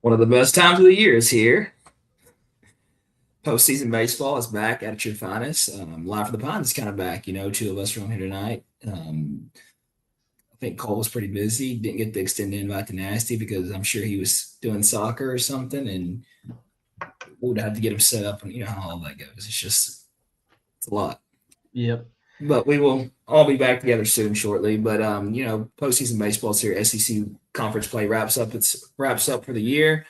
One of the best times of the year is here. Postseason baseball is back at your finest. Live for the Pines is kind of back. Two of us are on here tonight. I think Cole was pretty busy. Didn't get the extended invite to Nasty because I'm sure he was doing soccer or something, and we would have to get him set up. And you know how all that goes. It's a lot. Yep. But we will all be back together soon, shortly. But postseason baseball is here. SEC conference play wraps up for the year.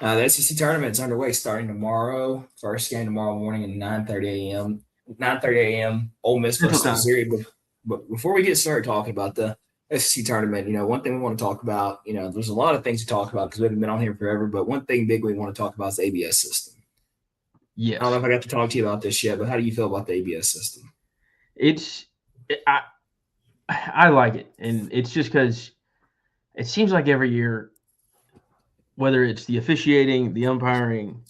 The SEC tournament is underway starting tomorrow. First game tomorrow morning at 9:30 a.m. 9:30 a.m. Ole Miss Central versus Time. Missouri. But before we get started talking about the SEC tournament, one thing we want to talk about, there's a lot of things to talk about because we haven't been on here forever. But one thing big we want to talk about is the ABS system. Yes. I don't know if I got to talk to you about this yet, but how do you feel about the ABS system? I like it, and it's just because it seems like every year, whether it's the officiating, the umpiring,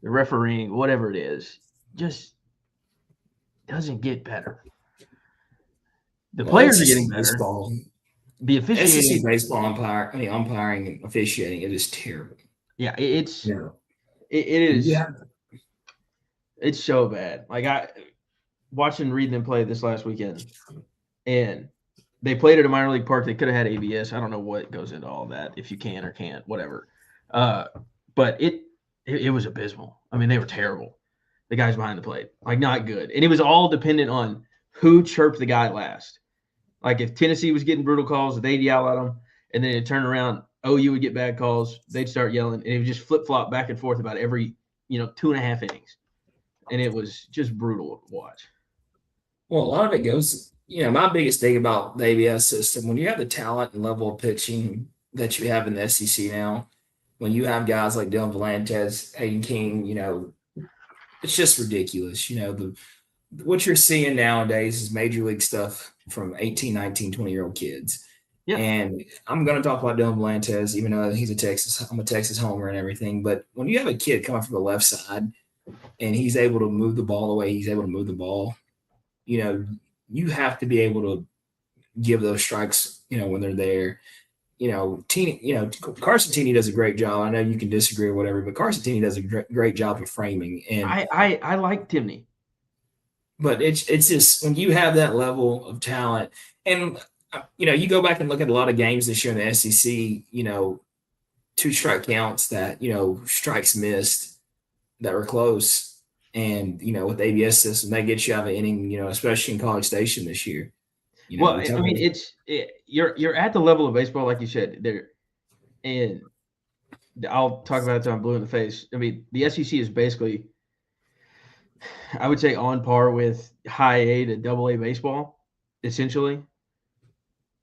the refereeing, whatever it is, just doesn't get better. The players are getting SEC better. baseball, The SEC officiating, baseball umpiring and officiating, it is terrible. yeah, it's Yeah. it is Yeah. it's so bad. Like I watching reading them play this last weekend, and they played at a minor league park. They could have had ABS. I don't know what goes into all that, if you can or can't, whatever. Uh, but it was abysmal. I mean, they were terrible. The guys behind the plate, like not good, and it was all dependent on who chirped the guy last. Like if Tennessee was getting brutal calls, they'd yell at them, and then it'd turn around. OU would get bad calls. They'd start yelling, and it would just flip flop back and forth about every 2.5 innings, and it was just brutal to watch. Well, a lot of it goes, my biggest thing about the ABS system, when you have the talent and level of pitching that you have in the SEC now, when you have guys like Dylan Velantez, Hayden King, it's just ridiculous. What you're seeing nowadays is major league stuff from 18, 19, 20-year-old kids. Yeah. And I'm going to talk about Dylan Velantez, even though I'm a Texas homer and everything. But when you have a kid coming from the left side and he's able to move the ball the way he's able to move the ball, you have to be able to give those strikes, when they're there. Carson Tini does a great job. I know you can disagree or whatever, but Carson Tini does a great job of framing. And I like Timney. but it's just when you have that level of talent, and you go back and look at a lot of games this year in the SEC, two strike counts that strikes missed that were close. And with the ABS system, that gets you out of an inning, especially in College Station this year. Well, I mean, you're at the level of baseball, like you said, there, and I'll talk about it till I'm blue in the face. I mean, the SEC is basically, I would say, on par with high A to double A baseball, essentially.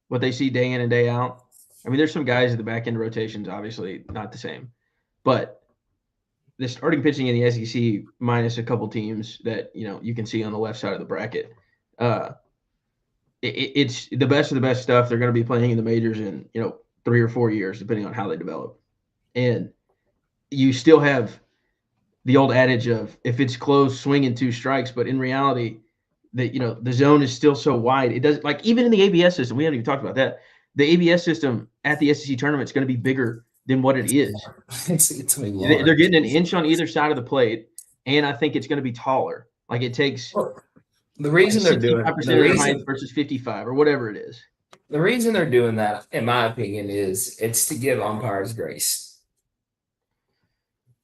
What they see day in and day out. I mean, there's some guys at the back end rotations, obviously not the same, but the starting pitching in the SEC, minus a couple teams that you can see on the left side of the bracket, it's the best of the best stuff. They're going to be playing in the majors in 3 or 4 years, depending on how they develop. And you still have the old adage of if it's close, swing in 2 strikes. But in reality, the zone is still so wide. It doesn't, like, even in the ABS system, we haven't even talked about that. The ABS system at the SEC tournament is going to be bigger than what it is. It's They're getting an inch on either side of the plate, and I think it's going to be taller. Like it takes the reason they're doing height versus 55 or whatever it is. The reason they're doing that, in my opinion, is it's to give umpires grace.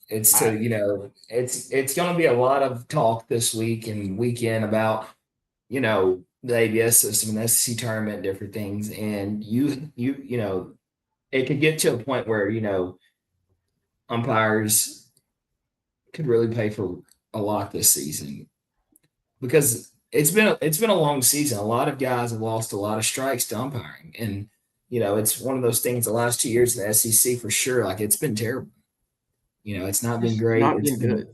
It's to it's going to be a lot of talk this week and weekend about the ABS system and the SEC tournament, different things, and it could get to a point where umpires could really pay for a lot this season because it's been a long season. A lot of guys have lost a lot of strikes to umpiring, and it's one of those things. The last 2 years in the SEC for sure, like it's been terrible. It's not been great. It's been good.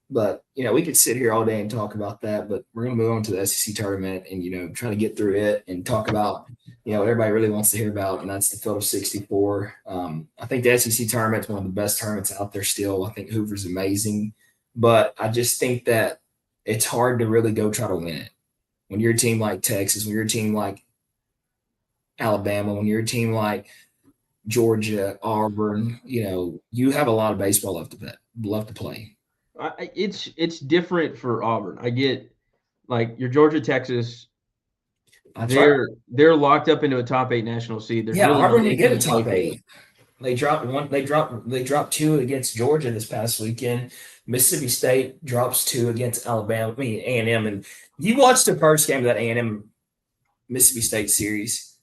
But we could sit here all day and talk about that. But we're going to move on to the SEC tournament and try to get through it and talk about what everybody really wants to hear about, and that's the field of 64. I think the SEC tournament is one of the best tournaments out there still. I think Hoover's amazing, but I just think that it's hard to really go try to win it when you're a team like Texas, when you're a team like Alabama, when you're a team like Georgia, Auburn. You have a lot of baseball left to play. It's different for Auburn. I get like your Georgia, Texas. That's right. They're locked up into a top 8 national seed. There's Yeah, really Auburn no didn't get a income to play top for. 8. They dropped one. They dropped 2 against Georgia this past weekend. Mississippi State drops 2 against Alabama. I mean A&M. And you watched the first game of that A&M Mississippi State series.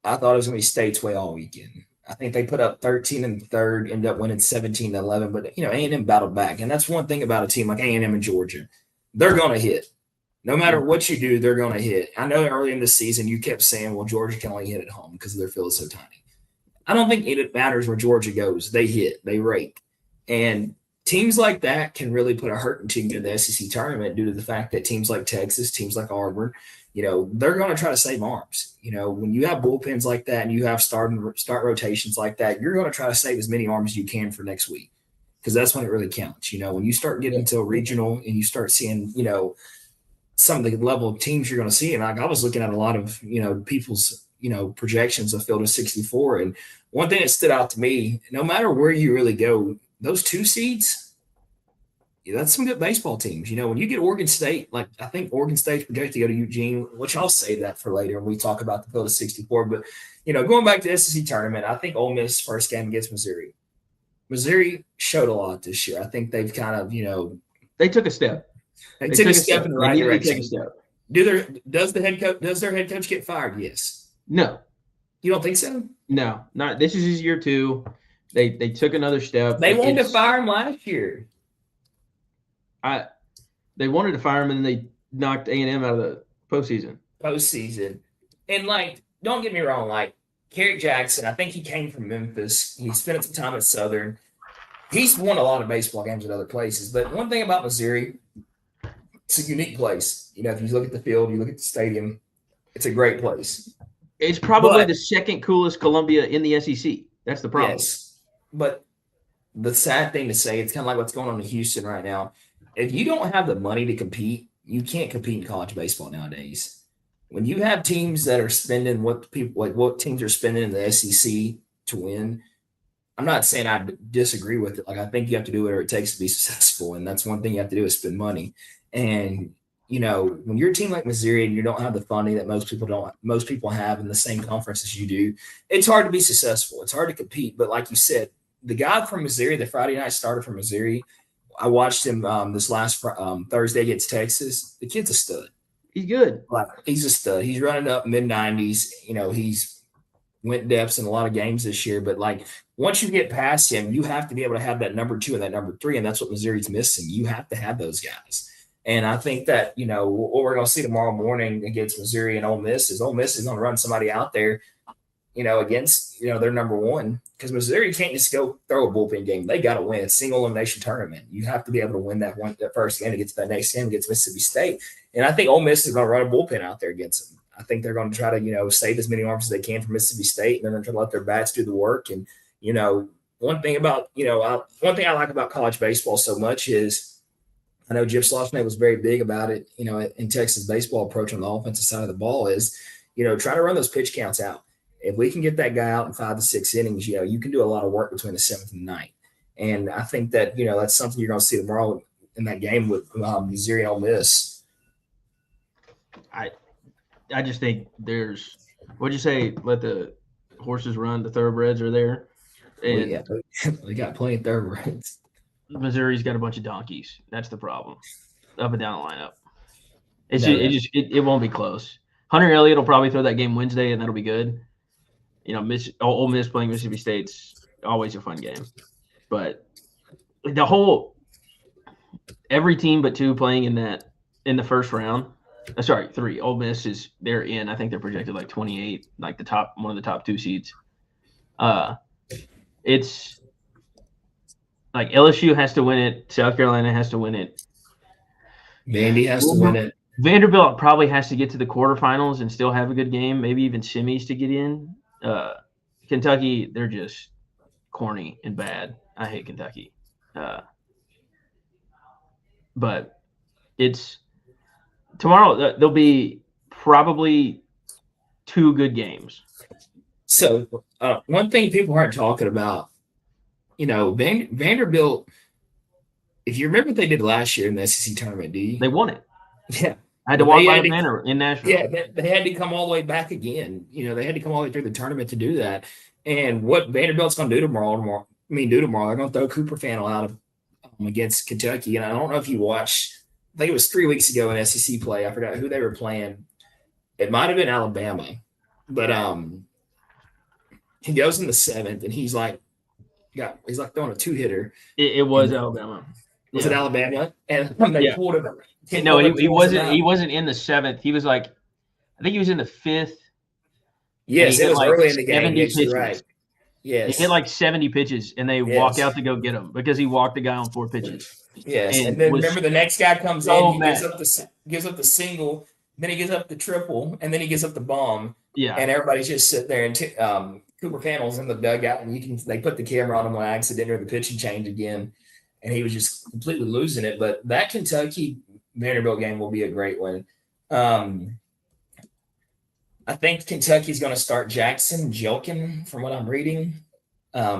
I thought it was going to be State's way all weekend. I think they put up 13 in the third, ended up winning 17-11. But A&M battled back, and that's one thing about a team like A&M and Georgia. They're going to hit. No matter what you do, they're going to hit. I know early in the season you kept saying, "Well, Georgia can only hit at home because their field is so tiny." I don't think it matters where Georgia goes. They hit, they rake. And teams like that can really put a hurting team into the SEC tournament due to the fact that teams like Texas, teams like Auburn, they're going to try to save arms. When you have bullpens like that and you have start rotations like that, you're going to try to save as many arms as you can for next week because that's when it really counts. When you start getting into a regional and you start seeing, some of the level of teams you're going to see. And I was looking at a lot of, people's, projections of field of 64. And one thing that stood out to me, no matter where you really go, those 2 seeds, that's some good baseball teams. When you get Oregon State, like I think Oregon State's projected to go to Eugene, which I'll save that for later when we talk about the field of 64. But, going back to the SEC tournament, I think Ole Miss first game against Missouri. Missouri showed a lot this year. I think they've kind of, they took a step. They took a step in the right direction. Take a step. Does their head coach get fired? Yes. No. You don't think so? No, not this is his year 2. They took another step. They wanted to fire him last year. They wanted to fire him and they knocked A&M out of the postseason. And don't get me wrong, Kerry Jackson, I think he came from Memphis. He spent some time at Southern. He's won a lot of baseball games at other places. But one thing about Missouri, it's a unique place. If you look at the field, you look at the stadium, it's a great place. It's probably the second coolest Columbia in the SEC. That's the problem. Yes. But the sad thing to say, it's kind of like what's going on in Houston right now. If you don't have the money to compete, you can't compete in college baseball nowadays. When you have teams that are spending what teams are spending in the SEC to win, I'm not saying I disagree with it. I think you have to do whatever it takes to be successful. And that's one thing you have to do is spend money. And, when you're a team like Missouri and you don't have the funding that most people have in the same conference as you do, it's hard to be successful. It's hard to compete. But like you said, the guy from Missouri, the Friday night starter from Missouri, I watched him this last Thursday against Texas. The kid's a stud. He's good. He's a stud. He's running up mid-90s. He's went depths in a lot of games this year. But, once you get past him, you have to be able to have that number 2 and that number 3, and that's what Missouri's missing. You have to have those guys. And I think that, what we're going to see tomorrow morning against Missouri and Ole Miss is going to run somebody out there, against, their number 1. Because Missouri can't just go throw a bullpen game. They got to win. It's single elimination tournament. You have to be able to win that first game against that next game against Mississippi State. And I think Ole Miss is going to run a bullpen out there against them. I think they're going to try to, save as many arms as they can from Mississippi State, and they're going to try to let their bats do the work. And, one thing I like about college baseball so much is I know Jim Schlossman was very big about it, in Texas baseball approach on the offensive side of the ball is, try to run those pitch counts out. If we can get that guy out in 5 to 6 innings, you can do a lot of work between the 7th and the 9th. And I think that, that's something you're going to see tomorrow in that game with Missouri and Ole Miss. I just think there's – what'd you say? Let the horses run. The thoroughbreds are there. And they got plenty of thoroughbreds. Missouri's got a bunch of donkeys. That's the problem. Up and down the lineup. It won't be close. Hunter Elliott will probably throw that game Wednesday, and that'll be good. Ole Miss playing Mississippi State's always a fun game. But every team but 2 playing in the first round. Sorry, 3. Ole Miss they're in. I think they're projected 28, one of the top 2 seeds. It's LSU has to win it. South Carolina has to win it. Vandy has to win it. Vanderbilt probably has to get to the quarterfinals and still have a good game, maybe even semis to get in. Kentucky, they're just corny and bad. I hate Kentucky. But it's tomorrow. There'll be probably 2 good games. So one thing people aren't talking about, Vanderbilt. If you remember what they did last year in the SEC tournament, do They you? won it. Yeah. I had to But walk they by had the to, banner in Nashville. yeah, they had to come all the way back again. They had to come all the way through the tournament to do that. And what Vanderbilt's going to do tomorrow, they're going to throw Cooper Fannell out of against Kentucky. And I don't know if you watched. I think it was 3 weeks ago in SEC play. I forgot who they were playing. It might have been Alabama, but he goes in the seventh, and he's like throwing a two-hitter. It was Alabama. Was it Alabama? And they pulled him. No, he wasn't. He wasn't in the seventh. He was like, I think he was in the fifth. Yes, it was like early in the game. Yes, pitches. you're right. Yes, he hit like 70 pitches, and they walk out to go get him because he walked the guy on 4 pitches. Yes, and then remember the next guy comes in, he gives up the single, then he gives up the triple, and then he gives up the bomb. Yeah, and everybody's just sitting there, and Cooper Fannell's in the dugout, and they put the camera on him on accident or the pitching change again, and he was just completely losing it. But that Kentucky Vanderbilt game will be a great one. I think Kentucky's going to start Jackson Jelkin, from what I'm reading.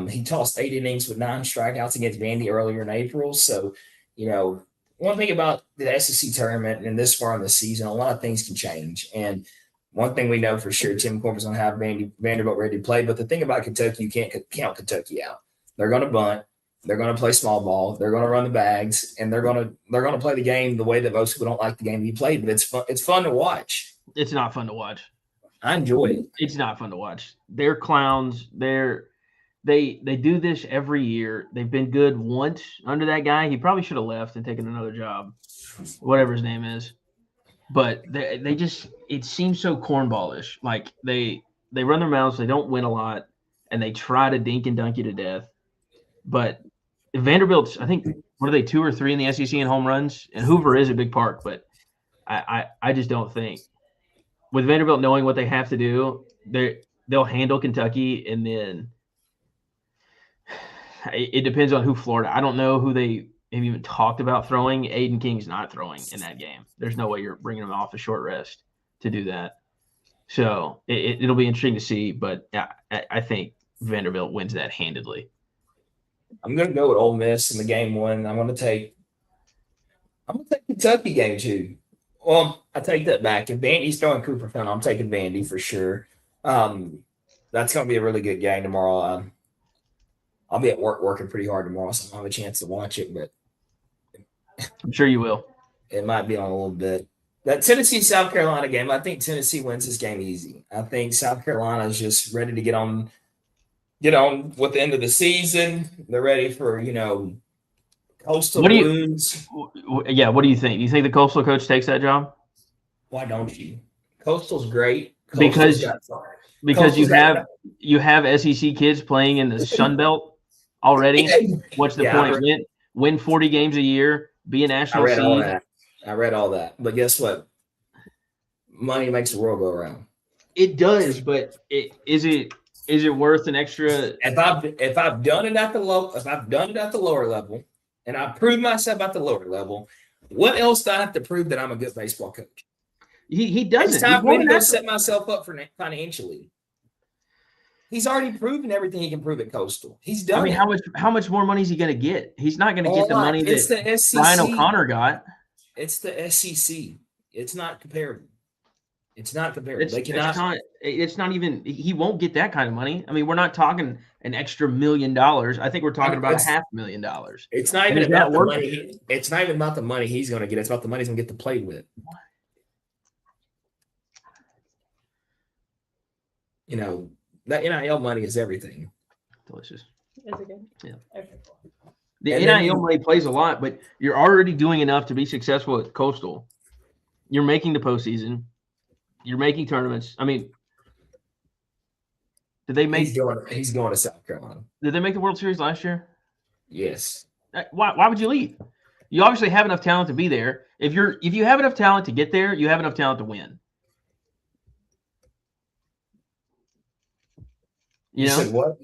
He tossed 8 innings with 9 strikeouts against Vandy earlier in April. So, one thing about the SEC tournament and this far in the season, a lot of things can change. And one thing we know for sure, Tim Corbin's going to have Vanderbilt ready to play. But the thing about Kentucky, you can't count Kentucky out. They're going to bunt. They're going to play small ball. They're going to run the bags, and they're going to play the game the way that most people don't like the game to be played. But it's fun. It's fun to watch. It's not fun to watch. I enjoy it. It's not fun to watch. They're clowns. They do this every year. They've been good once under that guy. He probably should have left and taken another job, whatever his name is. But they just, it seems so cornballish. Like they run their mouths. They don't win a lot, and they try to dink and dunk you to death. But Vanderbilt's, I think, what are they, 2 or 3 in the SEC in home runs? And Hoover is a big park, but I just don't think. With Vanderbilt knowing what they have to do, they'll handle Kentucky, and then it depends on who Florida. I don't know who they have even talked about throwing. Aiden King's not throwing in that game. There's no way you're bringing him off a short rest to do that. So it'll be interesting to see, but I think Vanderbilt wins that handedly. I'm going to go with Ole Miss in the game 1. I'm going to take Kentucky game 2. Well, I take that back. If Vandy's throwing Cooper Fannell, I'm taking Vandy for sure. That's going to be a really good game tomorrow. I'll be at work working pretty hard tomorrow, so I'll have a chance to watch it, but I'm sure you will. It might be on a little bit. That Tennessee-South Carolina game, I think Tennessee wins this game easy. I think South Carolina is just ready to get on with the end of the season. They're ready for, Coastal Blues. Yeah, what do you think? Do you think the Coastal coach takes that job? Why don't you? Coastal's great. Because you have SEC kids playing in the Sun Belt already. What's the point? Win 40 games a year, be a national seed. I read all that. But guess what? Money makes the world go around. It does, but is it worth an extra? If I've done it at the lower level, and I've proved myself at the lower level, what else do I have to prove that I'm a good baseball coach? He doesn't. It's time for me to go set myself up for financially. He's already proven everything he can prove at Coastal. He's done. I mean, how much more money is he going to get? He's not going to get the money that Ryan O'Connor got. It's the SEC. It's not comparable. It's not comparable. They cannot. It's not even. He won't get that kind of money. I mean, we're not talking an extra $1 million. I think we're talking about $500,000. It's not even about the money. It's not even about the money he's going to get. It's about the money he's going to get to play with. That NIL money is everything. Delicious. Is it good? Yeah. Okay, cool. The NIL money plays a lot, but you're already doing enough to be successful at Coastal. You're making the postseason. You're making tournaments. I mean, did they make? He's going to South Carolina. Did they make the World Series last year? Yes. Why would you leave? You obviously have enough talent to be there. If you have enough talent to get there, you have enough talent to win. You said what?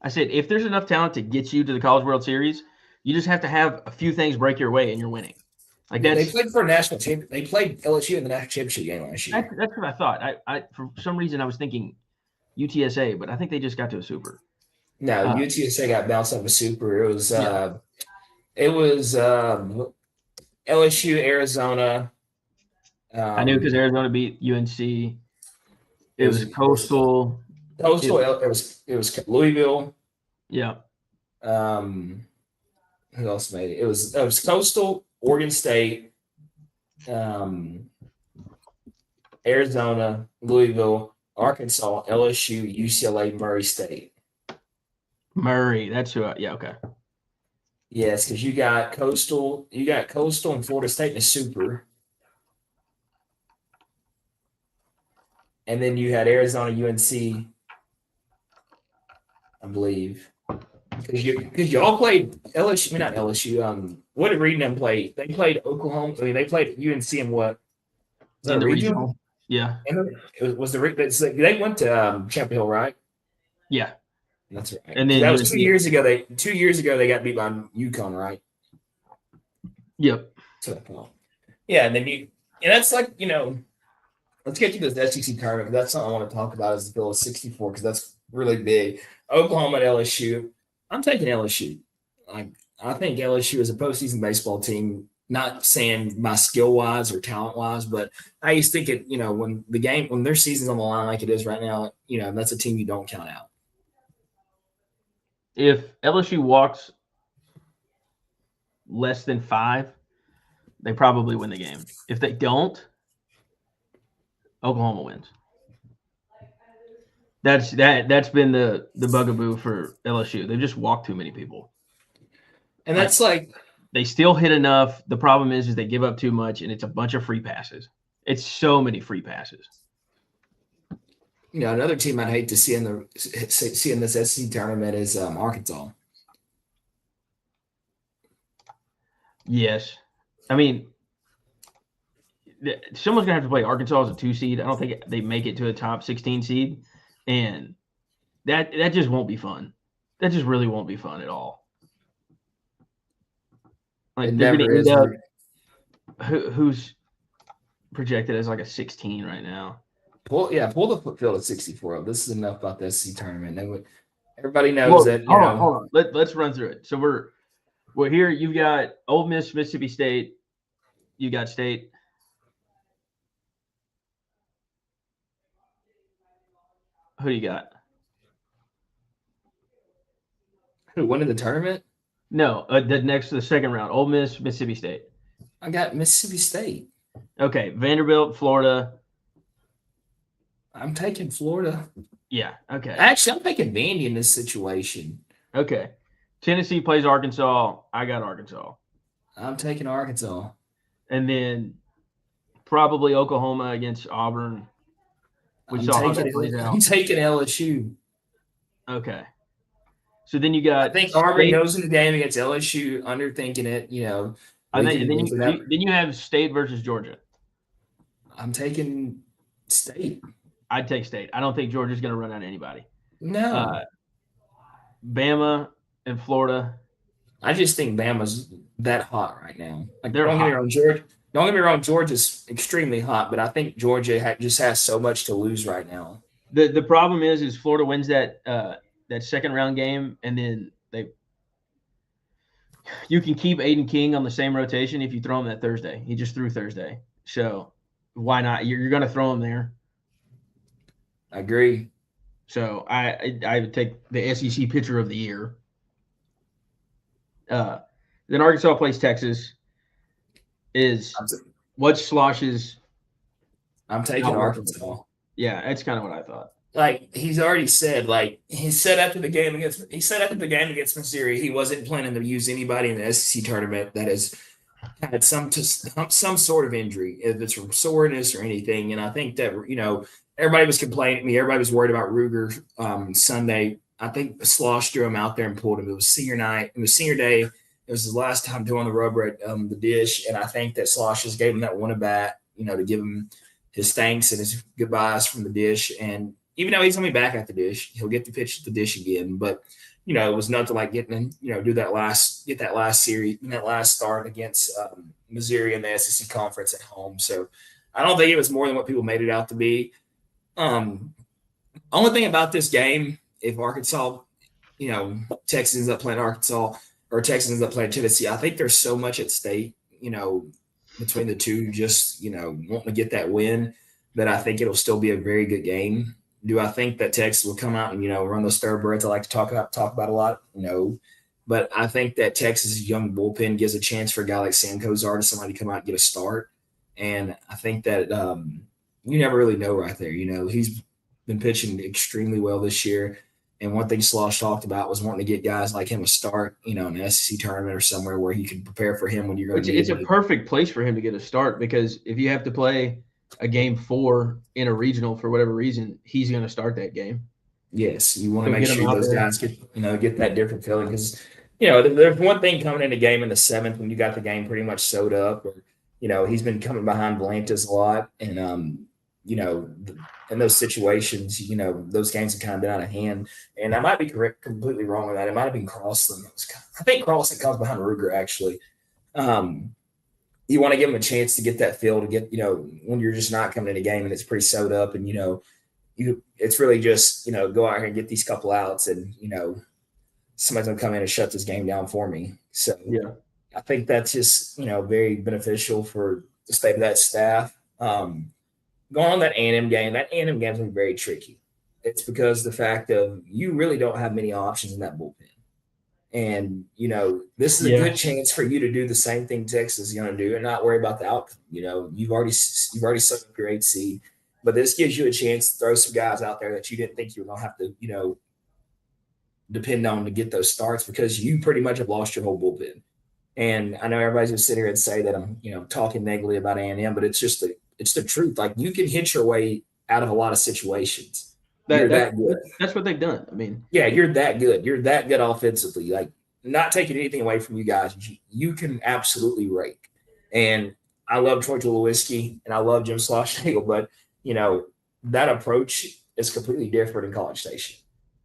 I said, if there's enough talent to get you to the College World Series, you just have to have a few things break your way and you're winning. They played for a national championship. They played LSU in the national championship game last year. That's what I thought. I for some reason I was thinking UTSA, but I think they just got to a super. No, UTSA got bounced up a super. Yeah. It was LSU, Arizona. I knew because Um, Arizona beat UNC. it It was was Coastal. Coastal. It was Louisville. Yeah. Um, who else made it? It was Coastal, Oregon State, um, Arizona, Louisville, Arkansas, LSU, UCLA, Murray State. Murray. That's who. Yeah. Okay. Yes, because you got Coastal and Florida State in a super, and then you had Arizona, UNC, I believe. Because y'all played LSU, I mean, not LSU. What did Reed and them play? They played Oklahoma. I mean, they played UNC in what? Was that In a the regional? regional. Yeah. And it was they went to Chapel Hill, right? Yeah. That's right. And So then that was UNC. 2 years ago. 2 years ago they got beat by UConn, right? Yep. So yeah, and then and that's like let's get to this SEC tournament. That's something I want to talk about is the bill of 64 because that's really big. Oklahoma at LSU. I'm taking LSU. I think LSU is a postseason baseball team. Not saying by skill wise or talent wise, but I just think when their season's on the line like it is right now, that's a team you don't count out. If LSU walks less than 5, they probably win the game. If they don't, Oklahoma wins. That's been the bugaboo for LSU. They've just walked too many people. And that's like they still hit enough. The problem is they give up too much, and it's a bunch of free passes. It's so many free passes. Another team I'd hate to see in this SEC tournament is Arkansas. Yes, I mean, someone's gonna have to play Arkansas as a 2 seed. I don't think they make it to a top 16 seed, and that just won't be fun. That just really won't be fun at all. Like It they're never gonna is. end up who's projected as like a 16 right now. Pull the field at 64. This is enough about the SEC tournament. Everybody knows that. Hold on. Let's run through it. So we're here. You've got Ole Miss, Mississippi State. You got State. Who do you got? Who won in the tournament? No, the second round. Ole Miss, Mississippi State. I got Mississippi State. Okay, Vanderbilt, Florida. I'm taking Florida. Yeah. Okay. Actually, I'm taking Vandy in this situation. Okay. Tennessee plays Arkansas. I got Arkansas. I'm taking Arkansas. And then probably Oklahoma against Auburn. I'm taking LSU. Okay. So then you got. I think Auburn goes in the game against LSU, underthinking it. Then you have State versus Georgia. I'm taking State. I'd take State. I don't think Georgia's going to run out anybody. No. Bama and Florida. I just think Bama's that hot right now. Like, they're don't hot. Get me wrong, Georgia's extremely hot, but I think Georgia just has so much to lose right now. The problem is Florida wins that second round game, and then you can keep Aiden King on the same rotation if you throw him that Thursday. He just threw Thursday, so why not? You're going to throw him there. I agree. So I would take the SEC pitcher of the year. Then Arkansas plays Texas. What Slosh's? I'm taking Arkansas. Yeah, that's kind of what I thought. Like he's already said, he said after the game against Missouri, he wasn't planning to use anybody in the SEC tournament that has had some sort of injury, if it's from soreness or anything. And I think that everybody was complaining. Everybody was worried about Ruger Sunday. I think Slosh drew him out there and pulled him. It was senior night. It was senior day. It was his last time doing the rubber at the dish, and I think that Slosh just gave him that one at bat, to give him his thanks and his goodbyes from the dish. And even though he's going to be back at the dish, he'll get to pitch at the dish again. But it was nothing like getting get that last series, that last start against Missouri in the SEC conference at home. So I don't think it was more than what people made it out to be. Only thing about this game, if Arkansas, Texas ends up playing Arkansas or Texas ends up playing Tennessee, I think there's so much at stake, between the two, just, wanting to get that win, that I think it'll still be a very good game. Do I think that Texas will come out and, run those thoroughbreds I like to talk about a lot? No. But I think that Texas' young bullpen gives a chance for a guy like Sam Kozar to somebody to come out and get a start. And I think that you never really know right there. He's been pitching extremely well this year. And one thing Slosh talked about was wanting to get guys like him a start, in an SEC tournament or somewhere where he can prepare for him when you're going to need It's a him. perfect place for him to get a start, because if you have to play a game 4 in a regional for whatever reason, he's going to start that game. Yes, you want to So make get him sure out those there. guys get that different feeling, because there's one thing coming in a game in the 7th when you got the game pretty much sewed up, or he's been coming behind Volantis a lot, and in those situations, those games have kind of been out of hand. And I might be completely wrong with that. It might have been Carlson. I think Carlson comes behind Ruger actually. You want to give him a chance to get that feel, to get when you're just not coming in a game and it's pretty sewed up, and it's really just go out here and get these couple outs, and somebody's gonna come in and shut this game down for me. So Yeah. I think that's just very beneficial for the state of that staff. Going on that A&M game, that A&M game is gonna be very tricky. It's because the fact of you really don't have many options in that bullpen. And this is a Yeah. good chance for you to do the same thing Texas is going to do and not worry about the outcome. You've already set up your 8th seed, but this gives you a chance to throw some guys out there that you didn't think you were going to have to depend on to get those starts, because you pretty much have lost your whole bullpen. And I know everybody's going to sit here and say that I'm talking negatively about A&M, but it's the truth. Like, you can hit your way out of a lot of situations. You're that good. That's what they've done. I mean, Yeah, you're that good. You're that good offensively. Like, not taking anything away from you guys, you can absolutely rake. And I love Troy Tulowitzki and I love Jim Sloshagel, but that approach is completely different in College Station.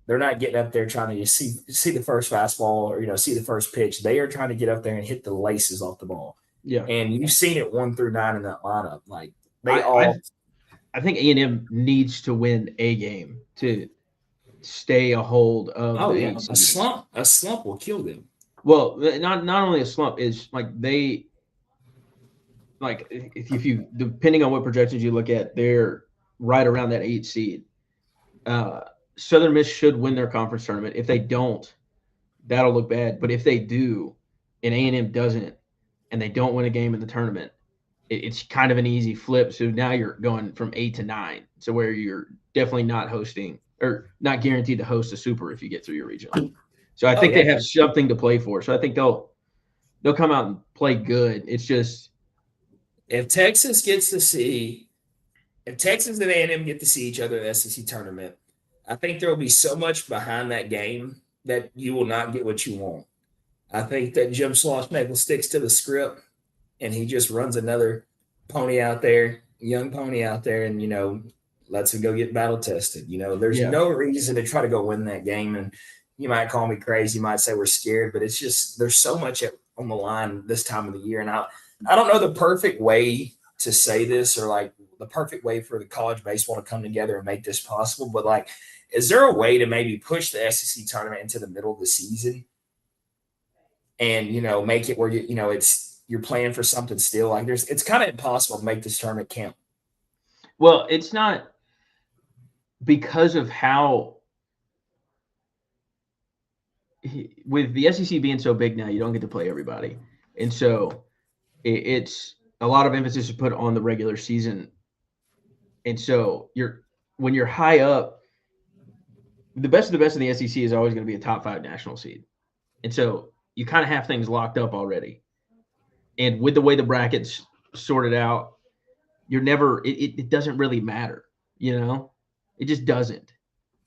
They're not getting up there trying to see the first fastball or see the first pitch. They are trying to get up there and hit the laces off the ball. yeah. And you've seen it 1 through 9 in that lineup. Like, I think A&M needs to win a game to stay a hold of the 8 a seed. slump will kill them. Well, not only a slump, is like they, like, if you, depending on what projections you look at, they're right around that 8 seed. Southern Miss should win their conference tournament. If they don't, that'll look bad. But if they do, and A&M doesn't, and they don't win a game in the tournament, it's kind of an easy flip. So now you're going from 8 to 9, so where you're definitely not hosting or not guaranteed to host a super if you get through your regional. So I think they have something to play for. So I think they'll come out and play good. It's just, if Texas and A&M get to see each other in the SEC tournament, I think there will be so much behind that game that you will not get what you want. I think that Jim Sloshmagle sticks to the script and he just runs another young pony out there, and lets him go get battle tested. There's no reason to try to go win that game. And you might call me crazy, you might say we're scared, but it's just there's so much on the line this time of the year. And I don't know the perfect way to say this, or like the perfect way for the college baseball to come together and make this possible. But like, is there a way to maybe push the SEC tournament into the middle of the season and make it where you're playing for something still? Like, it's kind of impossible to make this tournament count. well, it's not, because of how, with the SEC being so big now, you don't get to play everybody, and so it's a lot of emphasis is put on the regular season. And so when you're high up, the best of the best in the SEC is always going to be a top 5 national seed. And so you kind of have things locked up already. And with the way the brackets sorted out, it doesn't really matter, it just doesn't.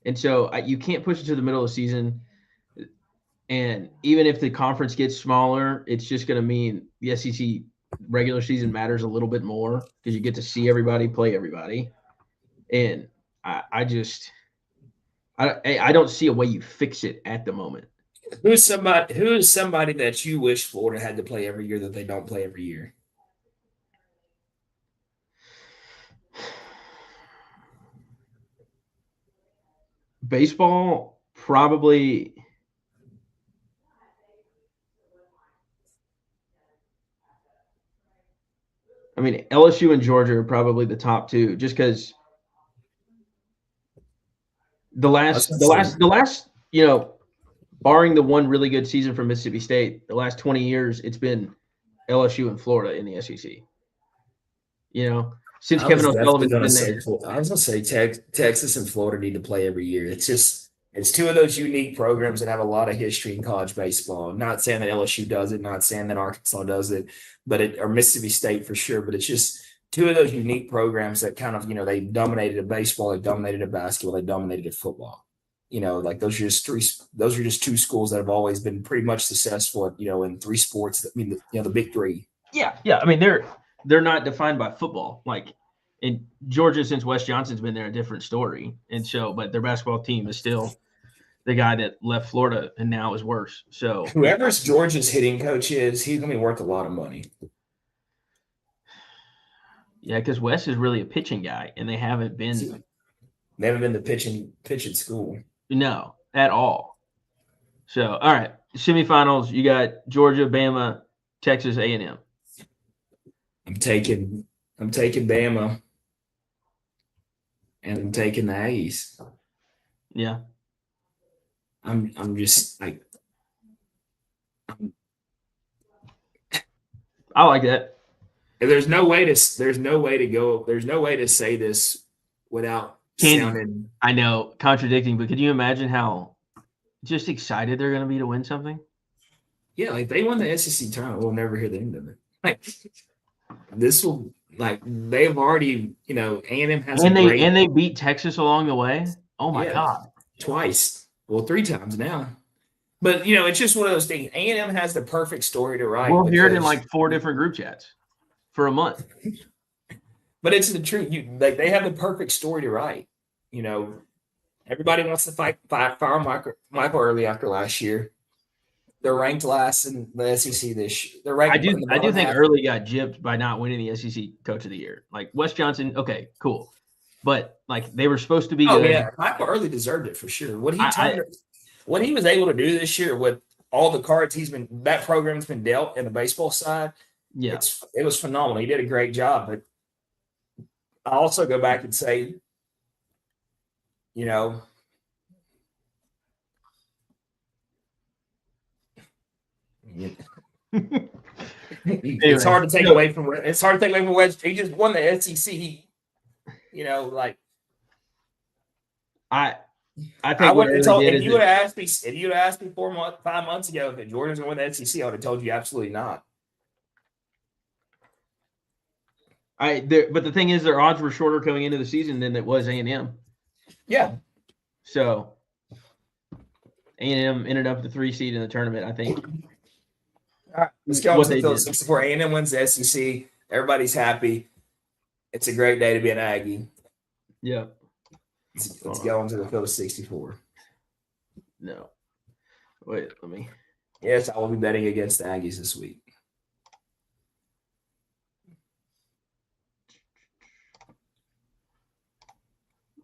And so you can't push it to the middle of the season. And even if the conference gets smaller, it's just going to mean the SEC regular season matters a little bit more, because you get to see everybody play everybody. And I don't see a way you fix it at the moment. Who's somebody that you wish Florida had to play every year that they don't play every year? Baseball, probably. I mean, LSU and Georgia are probably the top two, just because the I was last, gonna the say, last, the last, barring the one really good season from Mississippi State, the last 20 years, it's been LSU and Florida in the SEC. Since I Kevin was definitely O'Sullivan's going to been say, there. I was going to say Texas and Florida need to play every year. It's two of those unique programs that have a lot of history in college baseball. Not saying that LSU does it, not saying that Arkansas does it, or Mississippi State for sure. But it's just two of those unique programs that kind of, they dominated a baseball, they dominated a basketball, they dominated a football. Like those are just two schools that have always been pretty much successful at, in three sports. I mean, the big three. Yeah. I mean, they're not defined by football. Like in Georgia, since Wes Johnson's been there, a different story. And so, but their basketball team is still the guy that left Florida and now is worse. So Whoever's Georgia's hitting coach is, he's going to be worth a lot of money. yeah, because Wes is really a pitching guy, and they haven't been the pitching school. No, at all. So, all right, semifinals. You got Georgia, Bama, Texas A&M. I'm taking Bama, and I'm taking the Aggies. Yeah, I'm just like, I like that. there's no way to say this without sounding. I know, contradicting, but could you imagine how just excited they're going to be to win something? Yeah, like they won the SEC tournament, we'll never hear the end of it. Like this will, like they've already, A&M has and they beat Texas along the way. Oh my God, twice. Well, 3 times now. But it's just one of those things. A&M has the perfect story to write. We'll hear it in like 4 different group chats for a month. But it's the truth. They have the perfect story to write. Everybody wants to fire Michael Early after last year. They're ranked last in the SEC this year. They're ranked. I do think Early got gypped by not winning the SEC Coach of the Year. Like Wes Johnson, okay, cool, but like they were supposed to be good. Yeah, Michael Early deserved it for sure. What he was able to do this year with all the cards that program's been dealt in the baseball side. Yeah, it was phenomenal. He did a great job. But I also go back and say, it's hard to take away from Wes. He just won the SEC. I think if you would have asked me 5 months ago if Georgia's going to win the SEC, I would have told you absolutely not. But the thing is, their odds were shorter coming into the season than it was A&M. Yeah. So A&M ended up the 3 seed in the tournament, I think. All right, let's go to the 64. A&M wins the SEC. Everybody's happy. It's a great day to be an Aggie. Yeah. Let's go into the field of 64. No. Wait, let me. Yes, I will be betting against the Aggies this week.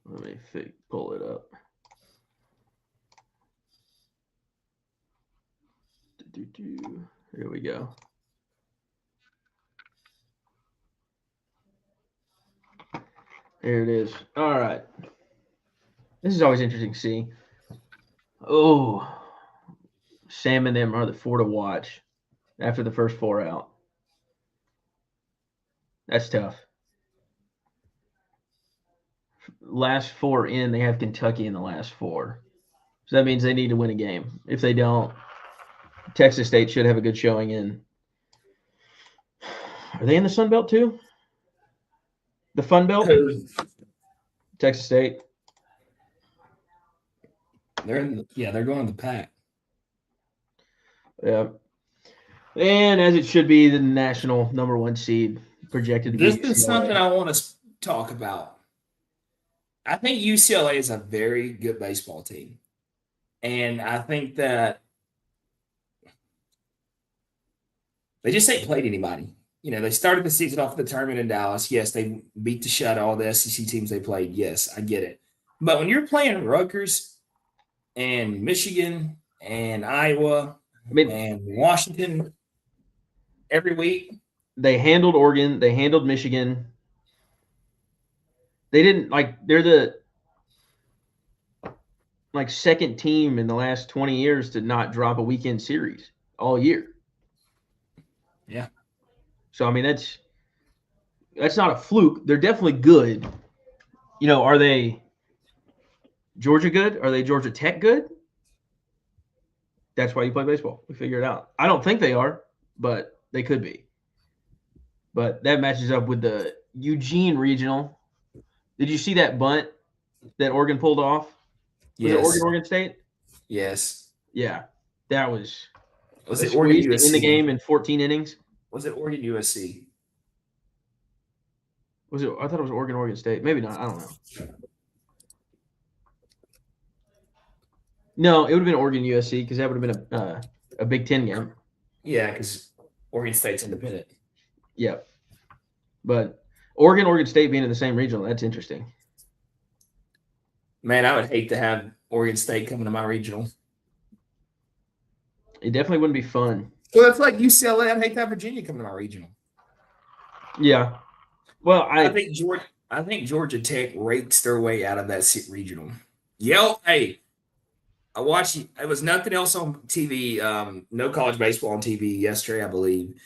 Let me pull it up. Here we go. Here it is. All right. This is always interesting to see. Oh, Sam and them are the 4 to watch after the first 4 out. That's tough. Last 4 in, they have Kentucky in the last 4. So that means they need to win a game. If they don't, Texas State should have a good showing in. Are they in the Sun Belt too? The Fun Belt? Texas State. They're going to the Pac. Yeah. And as it should be, the national number 1 seed projected to be. This is something I want to talk about. I think UCLA is a very good baseball team. And I think that they just ain't played anybody. They started the season off with the tournament in Dallas. Yes, they beat the shut all the SEC teams they played. Yes, I get it. But when you're playing Rutgers and Michigan and Iowa I mean, and Washington every week, they handled Oregon. They handled Michigan. They didn't they're the second team in the last 20 years to not drop a weekend series all year. Yeah. So I mean that's not a fluke. They're definitely good. Are they Georgia good? Are they Georgia Tech good? That's why you play baseball. We figure it out. I don't think they are, but they could be. But that matches up with the Eugene Regional. Did you see that bunt that Oregon pulled off? Was it Yes. Oregon State? Yes. Yeah. That was it Oregon squeeze in the USC? game in 14 innings. Was it Oregon USC? Was it? I thought it was Oregon State. Maybe not. I don't know. No, it would have been Oregon USC because that would have been a Big Ten game. Yeah, because Oregon State's independent. Yeah. But Oregon State being in the same regional, that's interesting. Man, I would hate to have Oregon State coming to my regional. It definitely wouldn't be fun. Well, it's like UCLA. I'd hate to have Virginia come to my regional. Yeah. Well, I think Georgia Tech rakes their way out of that regional. Hey, I watched. It was nothing else on TV. No college baseball on TV yesterday, I believe,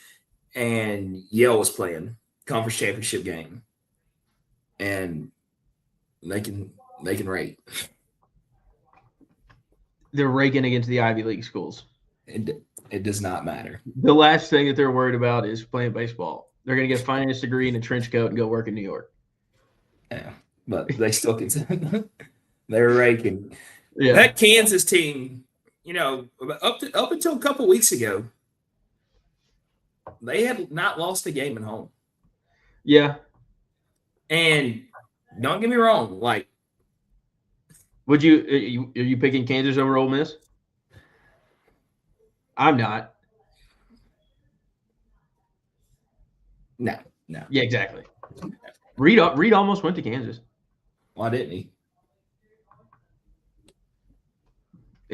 and Yale was playing conference championship game, and they can rake. They're raking against the Ivy League schools. It does not matter. The last thing that they're worried about is playing baseball. They're going to get a finance degree and a trench coat and go work in New York. Yeah, but they still can. They're raking. Yeah. That Kansas team, up until a couple weeks ago, they had not lost a game at home. Yeah. And don't get me wrong, would you are you picking Kansas over Ole Miss? I'm not. No. Yeah, exactly. Reed almost went to Kansas. Why didn't he?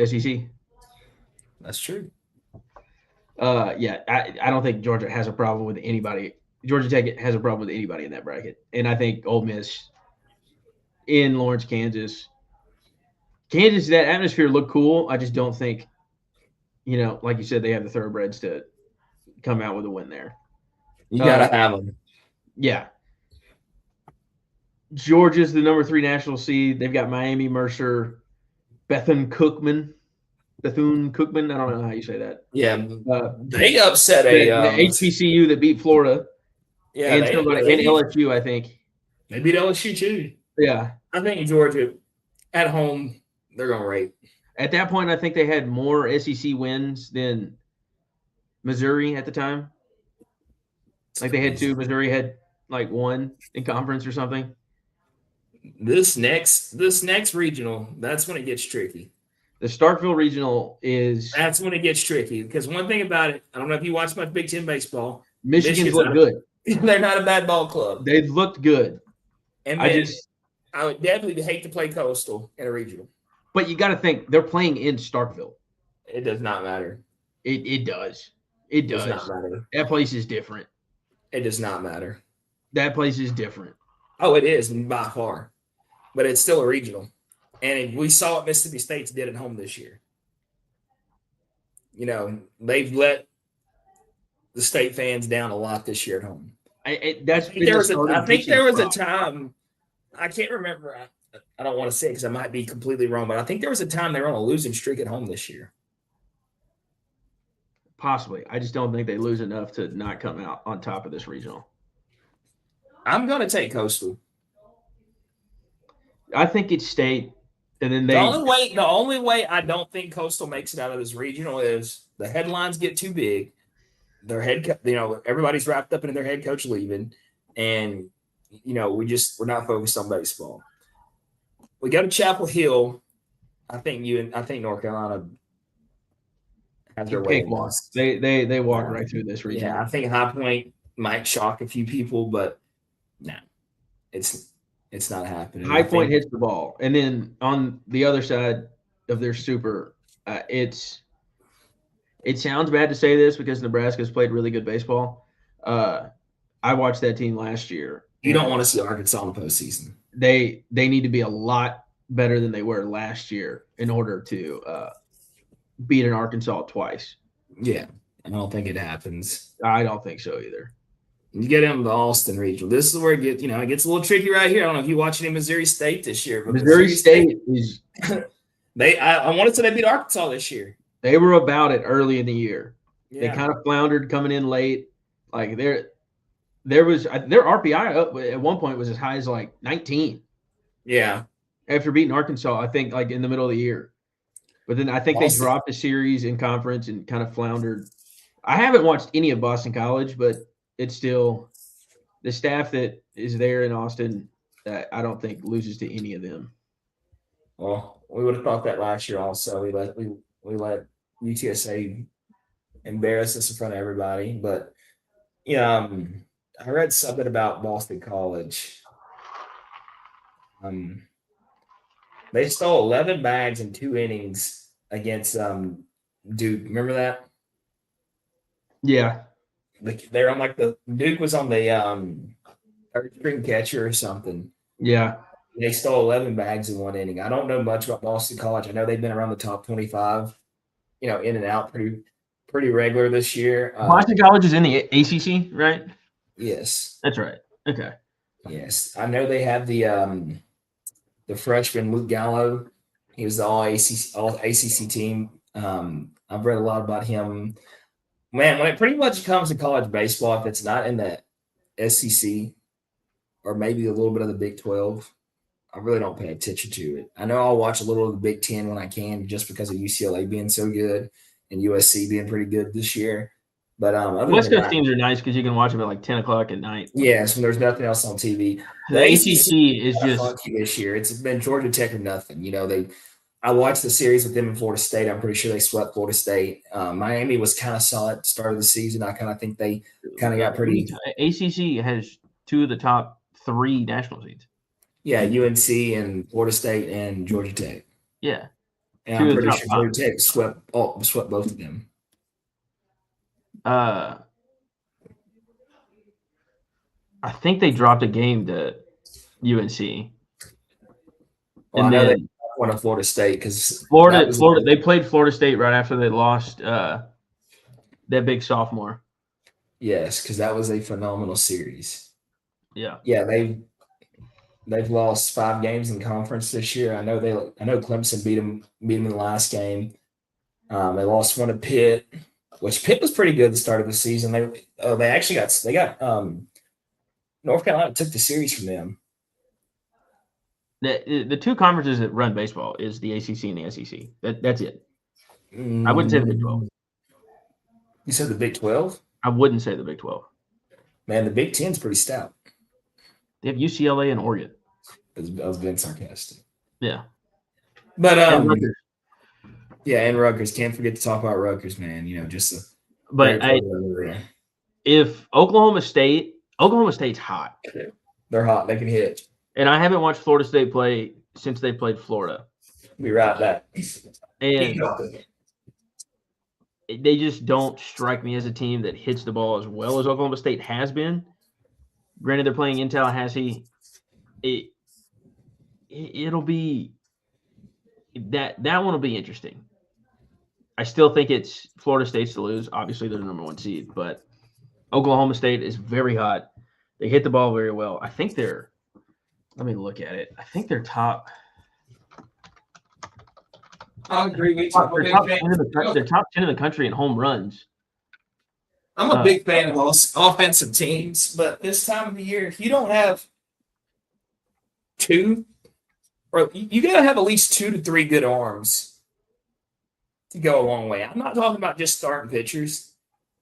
SEC. That's true. Yeah, I don't think Georgia has a problem with anybody. Georgia Tech has a problem with anybody in that bracket. And I think Ole Miss in Lawrence, Kansas, that atmosphere looked cool. I just don't think, like you said, they have the thoroughbreds to come out with a win there. You got to have them. Yeah. Georgia's the number 3 national seed. They've got Miami, Mercer, Bethune-Cookman. I don't know how you say that. Yeah. They upset the HBCU that beat Florida. Yeah. And LSU, I think. They beat LSU too. Yeah. I think Georgia at home, they're going to rate. At that point, I think they had more SEC wins than Missouri at the time. Like they had 2. Missouri had 1 in conference or something. This next regional, that's when it gets tricky. The Starkville regional that's when it gets tricky because one thing about it, I don't know if you watch much Big Ten baseball. Michigan's looked good. They're not a bad ball club. They've looked good. And I would definitely hate to play Coastal in a regional. But you got to think they're playing in Starkville. It does not matter. It does. It does not matter. That place is different. It does not matter. That place is different. Oh, it is by far. But it's still a regional. And we saw what Mississippi State did at home this year. They've let the state fans down a lot this year at home. I think there was a time, I can't remember. I don't want to say because I might be completely wrong, but I think there was a time they were on a losing streak at home this year. Possibly. I just don't think they lose enough to not come out on top of this regional. I'm going to take Coastal. I think it's State. And then the only way I don't think Coastal makes it out of this regional is the headlines get too big. Their everybody's wrapped up in their head coach leaving, and we're not focused on baseball. We go to Chapel Hill. I think North Carolina has their way. They walk right through this region. Yeah, I think High Point might shock a few people, but no, it's It's not happening. High Point hits the ball, and then on the other side of their super, it sounds bad to say this because Nebraska's played really good baseball. I watched that team last year. You don't want to see Arkansas in the postseason. They need to be a lot better than they were last year in order to beat an Arkansas twice. Yeah, I don't think it happens. I don't think so either. You get him the Austin Regional. This is where it gets a little tricky right here. I don't know if you're watching in Missouri State this year, but Missouri State is I want to say they beat Arkansas this year. They were about it early in the year. Yeah. They kind of floundered coming in late. Like there was their RPI up at one point was as high as like 19. Yeah. After beating Arkansas, I think like in the middle of the year. But then I think they dropped a series in conference and kind of floundered. I haven't watched any of Boston College, but it's still the staff that is there in Austin that I don't think loses to any of them. Well, we would have thought that last year also. We let UTSA embarrass us in front of everybody. But yeah, I read something about Boston College. They stole 11 bags in 2 innings against Duke. Remember that? Yeah. They're on the Duke was on the third string catcher or something. Yeah. They stole 11 bags in 1 inning. I don't know much about Boston College. I know they've been around the top 25, in and out pretty regular this year. Boston College is in the ACC, right? Yes. That's right. Okay. Yes. I know they have the freshman Luke Gallo. He was the all ACC team. I've read a lot about him. Man, when it pretty much comes to college baseball, if it's not in the SEC or maybe a little bit of the Big 12, I really don't pay attention to it. I know I'll watch a little of the Big 10 when I can just because of UCLA being so good and USC being pretty good this year. But West Coast teams are nice because you can watch them at like 10 o'clock at night. Yes, when there's nothing else on TV. The ACC is just funky this year. It's been Georgia Tech or nothing. I watched the series with them in Florida State. I'm pretty sure they swept Florida State. Miami was kind of solid at the start of the season. I kind of think they kind of got pretty. ACC has 2 of the top 3 national seeds. Yeah, UNC and Florida State and Georgia Tech. Yeah, and I'm pretty sure Georgia Tech swept both of them. I think they dropped a game to UNC. Well, I know they won to Florida State because Florida. They played Florida State right after they lost that big sophomore. Yes, because that was a phenomenal series. Yeah. Yeah, they've lost 5 games in conference this year. I know Clemson beat them in the last game. They lost one to Pitt, which Pitt was pretty good at the start of the season. They got North Carolina took the series from them. The 2 conferences that run baseball is the ACC and the SEC. That's it. I wouldn't say the Big 12. You said the Big 12? I wouldn't say the Big 12. Man, the Big 10's pretty stout. They have UCLA and Oregon. I was being sarcastic. Yeah. But and Rutgers. Can't forget to talk about Rutgers, man. If Oklahoma State's hot. They're hot. They can hit. And I haven't watched Florida State play since they played Florida. We right back. And they just don't strike me as a team that hits the ball as well as Oklahoma State has been. Granted, they're playing in Tallahassee. It'll be that one will be interesting. I still think it's Florida State's to lose. Obviously, they're the number 1 seed, but Oklahoma State is very hot. They hit the ball very well. I think they're. Let me look at it. I think they're top. I agree with you. They're top 10 in the country in home runs. I'm a big fan of offensive teams, but this time of the year, if you don't have 2, or you got to have at least 2 to 3 good arms to go a long way. I'm not talking about just starting pitchers.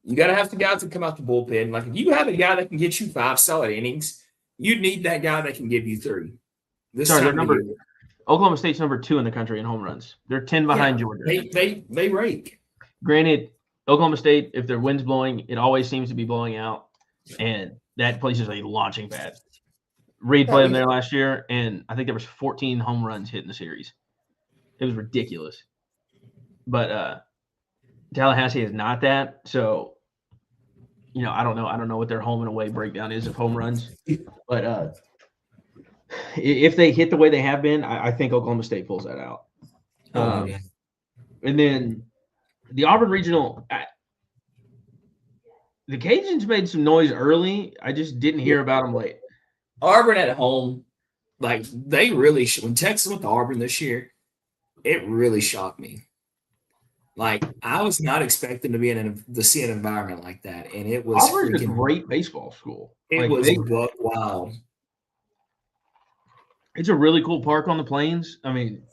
You got to have the guys that come out the bullpen. Like if you have a guy that can get you 5 solid innings, you need that guy that can give you 3. Oklahoma State's number 2 in the country in home runs. They're 10 behind Georgia. They rake. Granted, Oklahoma State, if their wind's blowing, it always seems to be blowing out, and that place is a launching pad. Reed Oh, played him there last year, and I think there was 14 home runs hit in the series. It was ridiculous. But Tallahassee is not that. So, I don't know. I don't know what their home and away breakdown is of home runs. But if they hit the way they have been, I think Oklahoma State pulls that out. yeah. And then the Auburn Regional, the Cajuns made some noise early. I just didn't hear about them late. Auburn at home, like they really when Texas went to Auburn this year, it really shocked me. Like I was not expecting to be to see an environment like that, and it was Auburn's a freaking. great baseball school. It Like was buck wild. it's a really cool park on the plains. I mean,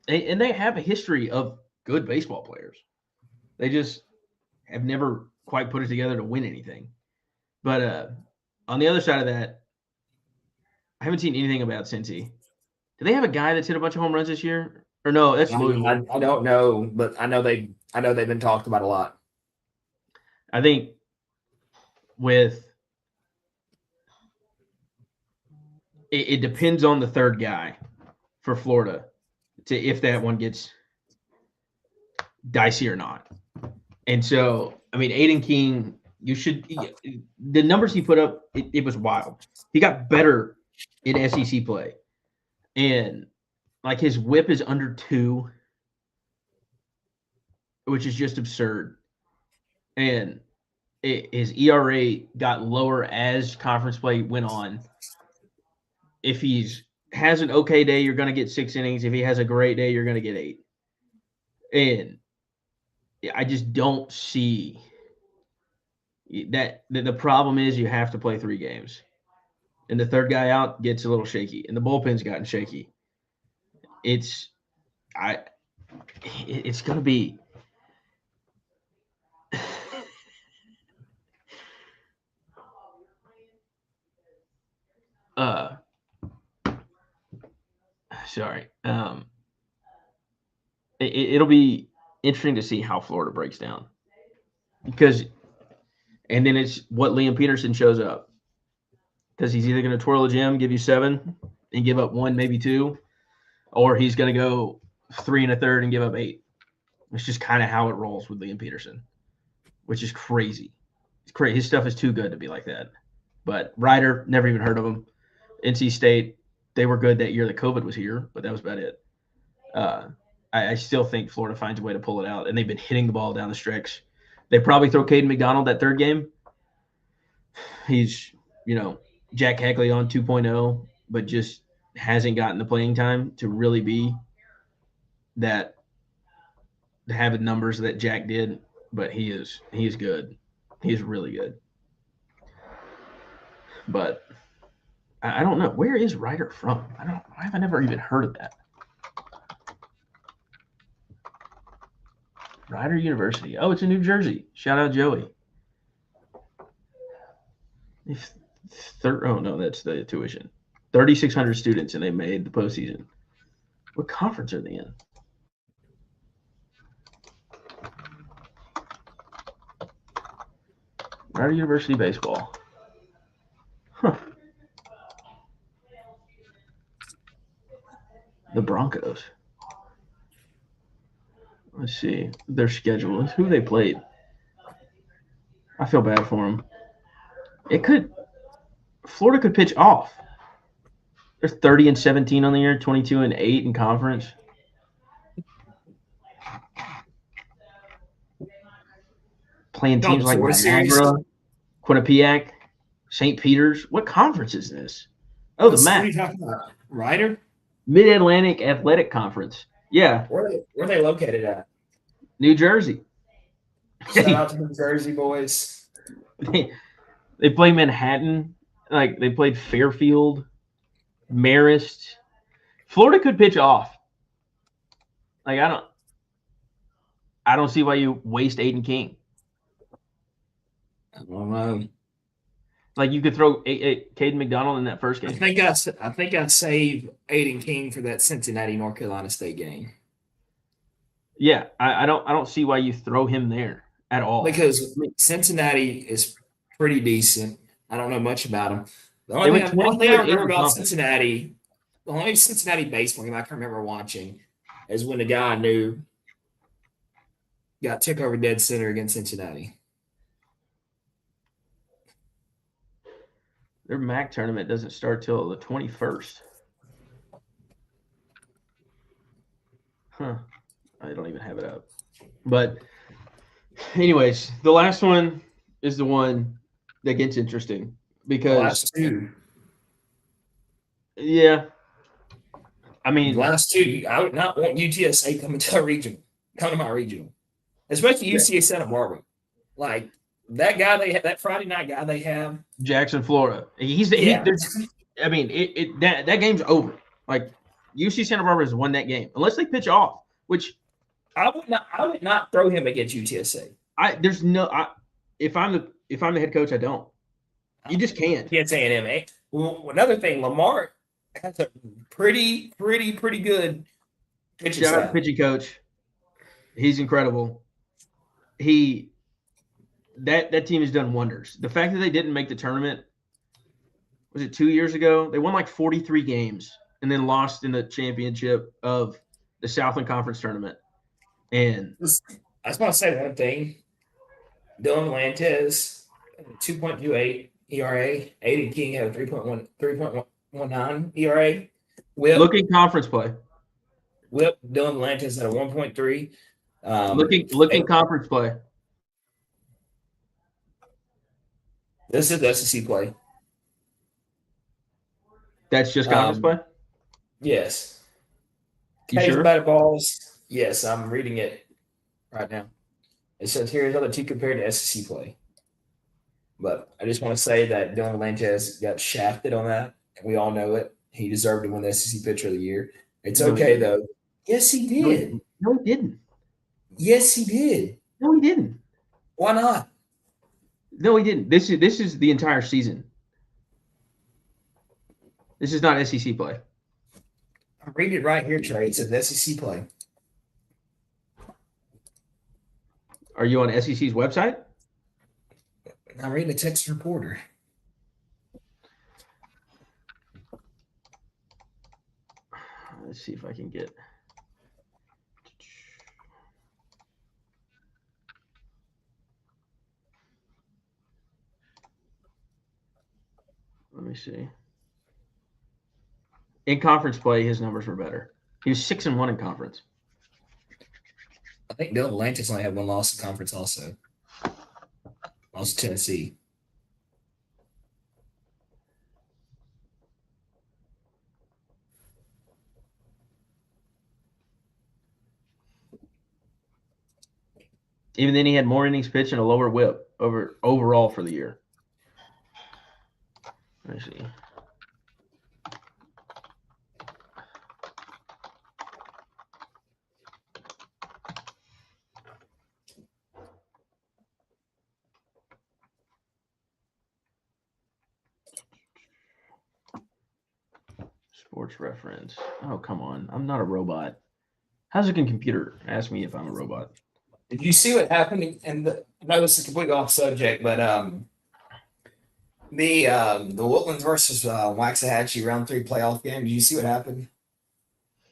and they have a history of good baseball players. They just have never quite put it together to win anything. But on the other side of that, I haven't seen anything about Cincy. Do they have a guy that's hit a bunch of home runs this year? Or no, that's Louisville. I don't know, but I know they've been talked about a lot. I think with it depends on the third guy for Florida to if that one gets dicey or not. And so, I mean, Aiden King, the numbers he put up, it was wild. He got better in SEC play. And like his whip is under 2, which is just absurd. And his ERA got lower as conference play went on. If has an okay day, you're going to get 6 innings. If he has a great day, you're going to get 8. And I just don't see that. The problem is you have to play 3 games. And the third guy out gets a little shaky. And the bullpen's gotten shaky. It's going to be sorry. It'll be interesting to see how Florida breaks down. And then it's what Liam Peterson shows up. Because he's either going to twirl a gem, give you 7, and give up 1, maybe 2, or he's going to go 3 1/3 and give up 8. It's just kind of how it rolls with Liam Peterson, which is crazy. It's crazy. His stuff is too good to be like that. But Ryder, never even heard of him. NC State, they were good that year that COVID was here, but that was about it. I still think Florida finds a way to pull it out, and they've been hitting the ball down the stretch. They probably throw Caden McDonald that third game. He's, Jack Hackley on 2.0, but just hasn't gotten the playing time to really be that, to have the numbers that Jack did. But he is good. He is really good. But I don't know. Where is Ryder from? I haven't never even heard of that. Ryder University. Oh, it's in New Jersey. Shout out Joey. Oh, no, that's the tuition. 3,600 students, and they made the postseason. What conference are they in? Ryder University baseball. Huh. The Broncos. Let's see their schedule. Who they played. I feel bad for them. Florida could pitch off. They're 30-17 on the year, 22-8 in conference. Playing teams like Niagara, Quinnipiac, St. Peter's. What conference is this? Oh, the MAC. What are you talking about? Ryder? Mid-Atlantic Athletic Conference. Yeah. Where are they located at? New Jersey. Shout out to New Jersey boys. They play Manhattan. Like they played Fairfield, Marist. Florida could pitch off. Like I don't see why you waste Aiden King. I don't know. Like you could throw Caden McDonald in that first game. I think I'd save Aiden King for that Cincinnati North Carolina State game. Yeah, I don't see why you throw him there at all. Because Cincinnati is pretty decent. I don't know much about them. The They only went thing, only thing I 24-8 remember in about conference. Cincinnati, the only Cincinnati baseball game I can remember watching is when the guy I knew got took over dead center against Cincinnati. Their MAC tournament doesn't start till the 21st. Huh. I don't even have it up. But anyways, the last one is the one that gets interesting The because, last two, yeah, I the mean, last two, I would not want UTSA coming to a regional, come to my regional, especially yeah, UCA Santa Barbara. Like that guy they have, that Friday night guy they have. Jackson, Florida. Yeah, I mean, that game's over. Like UC Santa Barbara has won that game unless they pitch off, which I would not throw him against UTSA. there's no if I'm the head coach, I don't. You just can't. It's A&M. Well, another thing, Lamar has a pretty good pitching Shout out to staff. pitching coach. He's incredible. That team has done wonders. The fact that they didn't make the tournament, was it 2 years ago? They won like 43 games and then lost in the championship of the Southland Conference tournament. And I just want to say one thing. Dylan Lantes, 2.28 ERA. Aiden King had a 3.19 ERA. look at conference play. Dylan Lantes had a 1.3. Look in conference play. This is the SEC play. That's just conference play? Yes. You Cage sure? batted balls. Yes, I'm reading it right now. It says here's other two compared to SEC play. But I just want to say that Dylan Lantes got shafted on that. And we all know it. He deserved to win the SEC Pitcher of the Year. It's No, okay, though. Yes, he did. No, he didn't. Yes, he did. No, he didn't. Why not? No, he didn't. This is the entire season. This is not SEC play. I'm reading it right here, Trey. It says SEC play. Are you on SEC's website? I'm reading the Texas Reporter. Let's see if I can get. Let me see. In conference play, his numbers were better. He was 6-1 in conference. I think Dylan Lantes only had one loss in conference also. Lost to Tennessee. Even then, he had more innings pitched and a lower whip overall for the year. Let me see. Sports reference. Oh, come on. I'm not a robot. How's a computer ask me if I'm a robot? Did you see what happened? And I know this is completely off subject, but the Woodlands versus Waxahachie round 3 playoff game. Did you see what happened?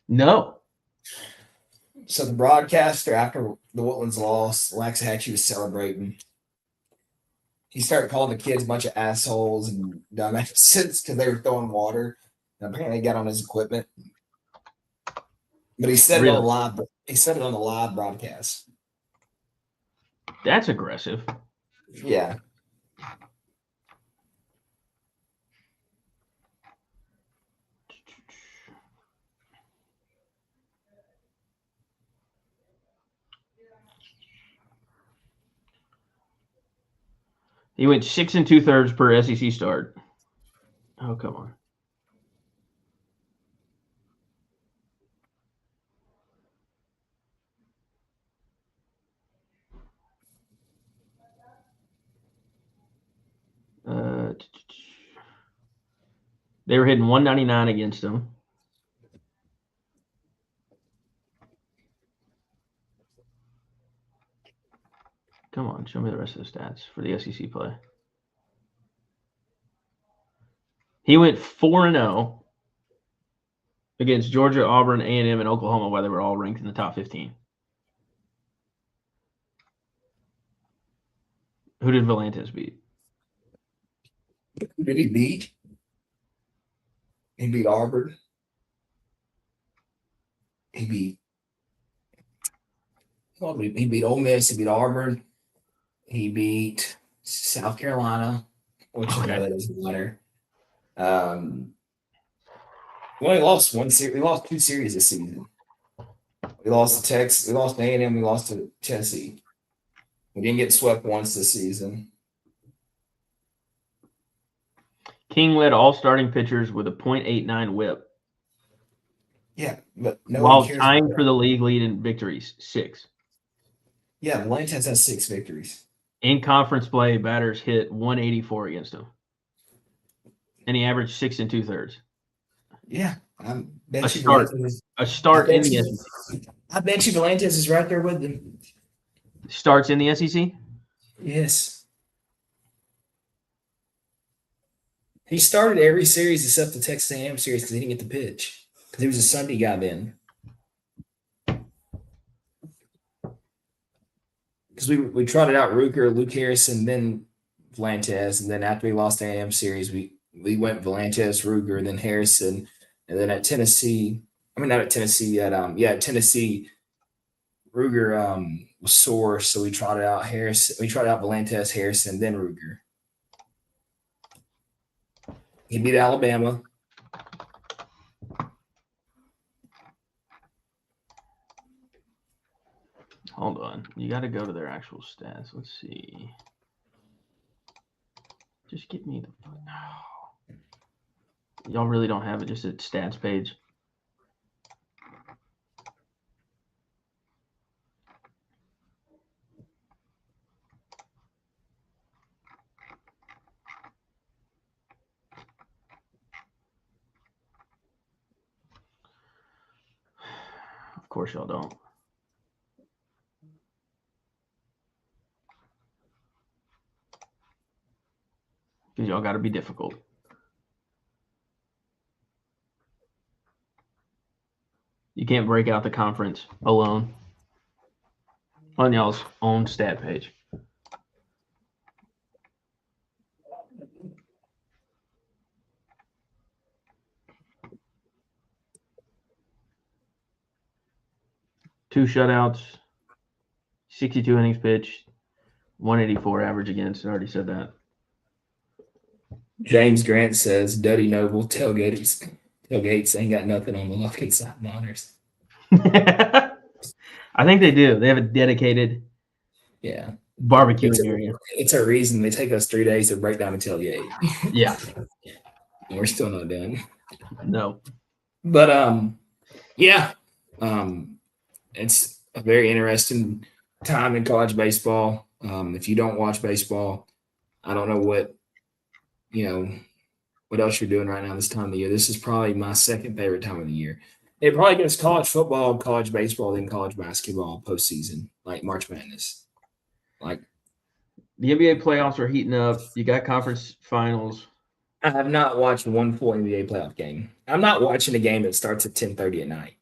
No. So the broadcaster, after the Woodlands lost, Waxahachie was celebrating. He started calling the kids a bunch of assholes and dumbasses because they were throwing water. And apparently, he got on his equipment, but he said it on the live. He said it on the live broadcast. That's aggressive. Yeah. He went 6 2/3 per SEC start. Oh, come on. They were hitting 199 against him. Come on, show me the rest of the stats for the SEC play. He went 4-0 against Georgia, Auburn, A&M, and Oklahoma, while they were all ranked in the top 15. Who did Volantes beat? Who did he beat? He beat Auburn. He beat Ole Miss. He beat Auburn. He beat South Carolina, which I know that doesn't matter. We only lost one series. We lost 2 series this season. We lost to Texas. We lost to A&M. We lost to Tennessee. We didn't get swept once this season. King led all starting pitchers with a .89 WHIP. Yeah, but no while one cares. tying for the league lead in victories, 6. Yeah, Volantes has 6 victories. In conference play, batters hit 184 against him, and he averaged 6 2/3. Yeah, I bet A you start. Volantes- A start I in bet the you- SEC. I bet you Volantes is right there with them. Starts in the SEC? Yes. He started every series except the Texas A&M series because he didn't get the pitch. Because he was a Sunday guy then. Because we trotted out Ruger, Luke Harrison, then Volantes, and then after we lost the A&M series, we went Volantes, Ruger, then Harrison, and then at Tennessee. I mean, not at Tennessee. At Tennessee, Ruger was sore, so we trotted out Harrison. We trotted out Volantes, Harrison, then Ruger. He beat Alabama. Hold on. You got to go to their actual stats. Let's see. Just give me the. Oh. Y'all really don't have it, just at stats page. Of course, y'all don't. Because y'all got to be difficult. You can't break out the conference alone on y'all's own stat page. Two shutouts, 62 innings pitched, 184 average against. I already said that. James Grant says Duddy Noble tailgates ain't got nothing on the Lufkin side monitors. I think they do. They have a dedicated barbecue area. It's a reason they take us 3 days to break down a tailgate. Yeah. And we're still not done. No. But it's a very interesting time in college baseball. If you don't watch baseball, I don't know what else you're doing right now this time of the year. This is probably my second favorite time of the year. It probably gets college football, college baseball, then college basketball postseason, like March Madness. Like the NBA playoffs are heating up. You got conference finals. I have not watched one full NBA playoff game. I'm not watching a game that starts at 10:30 at night.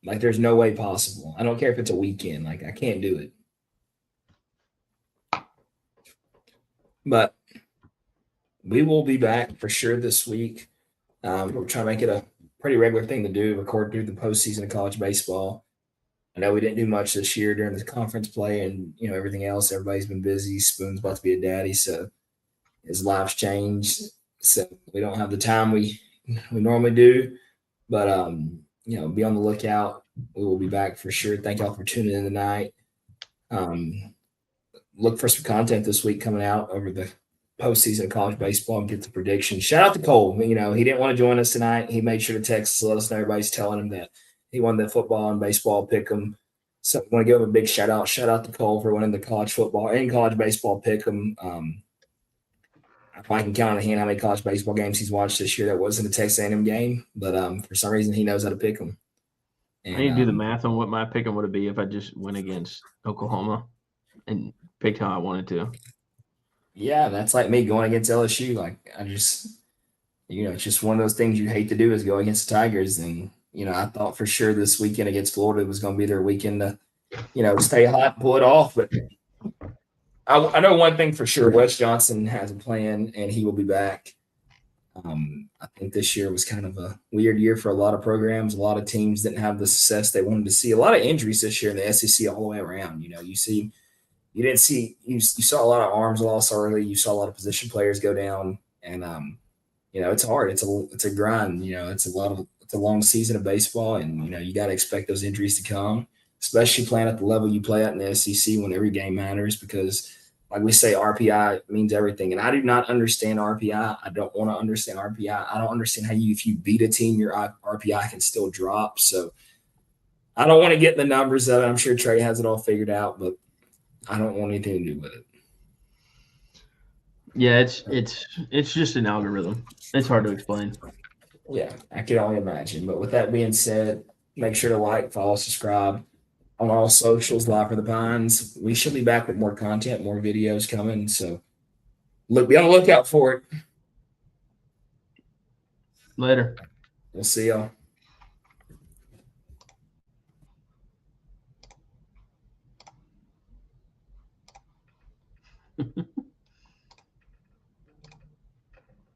Like there's no way possible. I don't care if it's a weekend. Like I can't do it. But we will be back for sure this week. We're trying to make it a pretty regular thing to do, record through the postseason of college baseball. I know we didn't do much this year during the conference play and everything else. Everybody's been busy. Spoon's about to be a daddy, so his life's changed. So we don't have the time we normally do. But be on the lookout. We will be back for sure. Thank y'all for tuning in tonight. Look for some content this week coming out over the postseason of college baseball and get the predictions. Shout out to Cole. He didn't want to join us tonight. He made sure to text us to let us know everybody's telling him that he won the football and baseball pick'em. So I want to give him a big shout out. Shout out to Cole for winning the college football and college baseball pick'em. If I can count on a hand how many college baseball games he's watched this year that wasn't a Texas A&M game, but for some reason he knows how to pick them. I need to do the math on what my pick'em would be if I just went against Oklahoma and picked how I wanted to. Yeah, that's like me going against LSU. Like I just, it's just one of those things you hate to do is go against the Tigers. And I thought for sure this weekend against Florida was going to be their weekend to, stay hot and pull it off. But I know one thing for sure: Wes Johnson has a plan, and he will be back. I think this year was kind of a weird year for a lot of programs. A lot of teams didn't have the success they wanted to see. A lot of injuries this year in the SEC all the way around. You saw a lot of arms lost early. You saw a lot of position players go down, and it's hard. It's a grind. It's a long season of baseball, and you got to expect those injuries to come, especially playing at the level you play at in the SEC when every game matters because like we say, RPI means everything. And I do not understand RPI. I don't want to understand RPI. I don't understand how if you beat a team, your RPI can still drop. So I don't want to get in the numbers of it. I'm sure Trey has it all figured out, but I don't want anything to do with it. Yeah, it's just an algorithm. It's hard to explain. Yeah, I can only imagine. But with that being said, make sure to like, follow, subscribe on all socials, Live for the Pines. We should be back with more content, more videos coming. So be on the lookout for it. Later. We'll see y'all.